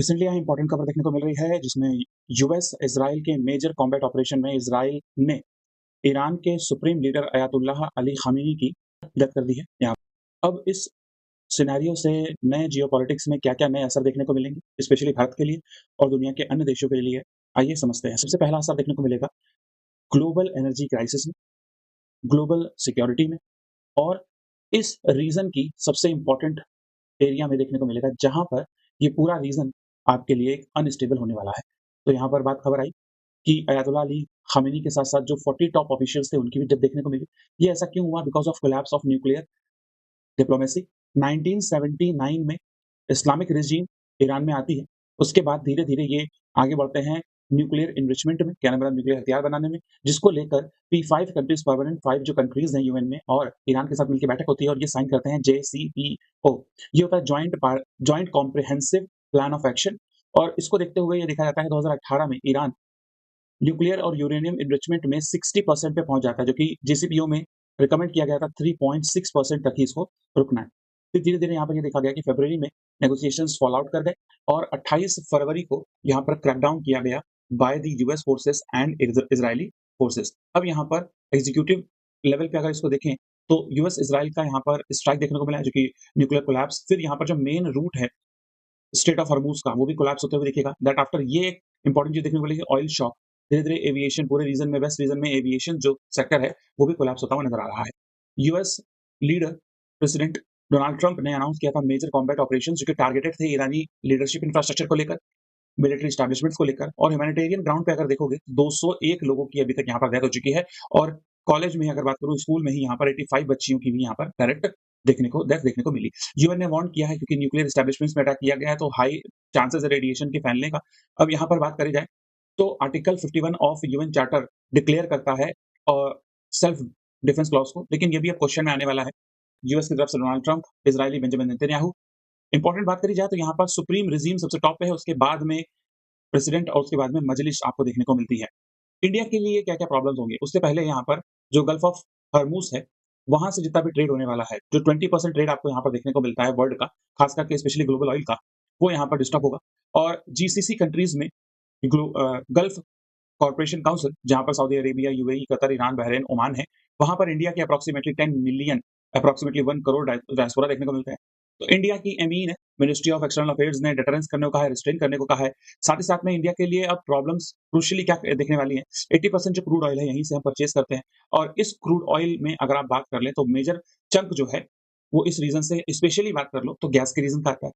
Recently यहाँ important खबर देखने को मिल रही है जिसमें यूएस इजराइल के मेजर कॉम्बैट ऑपरेशन में इजराइल ने ईरान के supreme leader Ayatollah Ali Khamenei की हिदायत कर दी है। यहाँ अब इस सिनेरियो से नए जियोपॉलिटिक्स में क्या-क्या नए असर देखने को मिलेंगे, स्पेशली भारत के लिए और दुनिया के अन्य देशों के लिए, आइए समझते हैं। सबसे पहला असर देखने को मिलेगा ग्लोबल एनर्जी क्राइसिस में, ग्लोबल सिक्योरिटी में और इस रीजन की सबसे इम्पोर्टेंट एरिया में देखने को मिलेगा जहाँ पर ये पूरा रीजन आपके लिए एक अनस्टेबल होने वाला है। तो यहाँ पर बात खबर आई कि अयातुल्लाह अली खामेनी के साथ-साथ जो 40 टॉप ऑफिशियल्स थे उनकी भी डेथ देखने को मिली। ये ऐसा क्यों हुआ? Because of collapse of nuclear diplomacy. 1979 में इस्लामिक रेजिम ईरान में आती है। उसके बाद धीरे-धीरे ये आगे बढ़ते हैं न्यूक्लियर एनरिचमेंट में, कहने का मतलब न्यूक्लियर हथियार बनाने में, जिसको लेकर P5 कंट्रीज़ परमानेंट 5 जो कंट्रीज़ हैं यूएन में और ईरान के साथ मिलकर बैठक होती है और ये साइन करते हैं JCPO। ये होता है joint comprehensive plan of action और इसको देखते हुए ये देखा जाता है 2018 में ईरान न्यूक्लियर और यूरेनियम एनरिचमेंट में 60% पे पहुंच जाता है, जो कि JCPO में रिकमेंड किया गया था 3.6% तक ही इसको रुकना है। फिर धीरे-धीरे यहाँ पर ये देखा गया कि फरवरी में नेगोशिएशंस फॉल आउट कर गए और 28 फरवरी को यहाँ पर क्रैकडाउन किया गया by the US forces and Israeli forces. अब यहाँ पर एग्जीक्यूटिव लेवल पे अगर इसको देखें तो यूएस इजराइल का यहाँ पर स्ट्राइक देखने को मिला है, जो कि न्यूक्लियर कोलैप्स। फिर यहाँ पर जो मेन रूट है स्ट्रेट ऑफ हॉर्मूज का, वो भी कोलैप्स होते हुए दिखेगा। दैट आफ्टर ये एक इंपॉर्टेंट चीज देखने को मिलेगी, ऑयल शॉक। धीरे-धीरे एविएशन पूरे रीजन में, वेस्ट रीजन में एविएशन जो सेक्टर है वो भी कोलैप्स होता हुआ नजर आ रहा है। US leader president Donald Trump ने अनाउंस किया था मेजर कॉम्बैट ऑपरेशंस जो कि टारगेटेड थे ईरानी लीडरशिप इंफ्रास्ट्रक्चर को लेकर, मिलिट्री एस्टैब्लिशमेंट्स को लेकर और ह्यूमैनिटेरियन ग्राउंड पे अगर देखोगे 201 लोगों की अभी तक यहाँ पर डेथ हो चुकी है और कॉलेज में अगर बात करूँ, स्कूल में ही यहाँ पर 85 बच्चियों की भी यहाँ पर डायरेक्ट डेथ देखने को मिली। यूएन ने वार्न किया है क्योंकि न्यूक्लियर एस्टैब्लिशमेंट्स में अटैक किया गया है तो हाई चांसेस है रेडिएशन के फैलने का। अब यहाँ पर बात करी जाए तो article 51 of UN charter declare करता है और सेल्फ डिफेंस क्लॉज को, लेकिन ये भी अब क्वेश्चन में आने वाला है। यूएस की तरफ से Donald Trump, Israeli Benjamin Netanyahu. Important बात करी जाए तो यहाँ पर सुप्रीम रिजीम सबसे टॉप पे है, उसके बाद में प्रेसिडेंट और उसके बाद में मजलिस आपको देखने को मिलती है। इंडिया के लिए क्या-क्या प्रॉब्लम्स होंगे? उससे पहले यहाँ पर जो गल्फ ऑफ हॉर्मूज है, वहाँ से जितना भी ट्रेड होने वाला है, जो 20% ट्रेड आपको यहाँ पर देखने को मिलता है वर्ल्ड का, खास करके स्पेशली ग्लोबल ऑयल का, वो यहाँ पर डिस्टर्ब होगा। और जीसीसी कंट्रीज में गल्फ कॉर्पोरेशन काउंसिल, जहाँ पर Saudi Arabia, UAE, Qatar, Iran, Bahrain, Oman है, वहाँ पर इंडिया के approximately 10 million, approximately 1 crore diaspora देखने को मिलते हैं। तो इंडिया की एमई ने, मिनिस्ट्री ऑफ एक्सटर्नल अफेयर्स ने डिटरेंस करने को कहा है, रिस्ट्रेन करने को कहा है। साथ ही साथ में इंडिया के लिए अब प्रॉब्लम्स क्रूशियली क्या देखने वाली है, 80% जो क्रूड ऑयल है यहीं से हम परचेज करते हैं और इस क्रूड ऑयल में अगर आप बात कर लें तो मेजर चंक जो है वो इस रीजन से, स्पेशली बात कर लो तो गैस के रीजन का आता है।